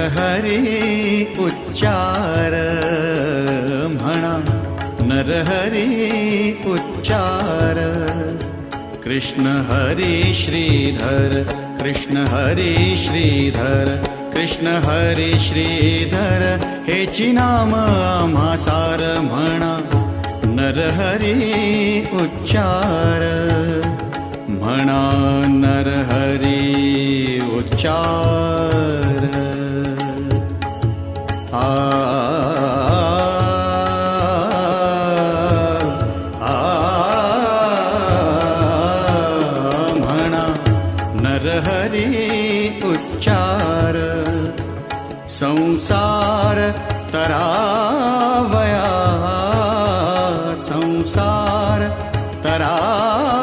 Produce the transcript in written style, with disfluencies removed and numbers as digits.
नरहरी उच्चार म्हणा नरहरी उच्चार कृष्ण हरी श्रीधर कृष्ण हरी श्रीधर कृष्ण हरी श्रीधर हेची नाम आम्हा सार म्हणा नरहरी उच्चार म्हणा नरहरी उच्चार म्हणा नरहरी उच्चार संसार तरावया संसार तरावया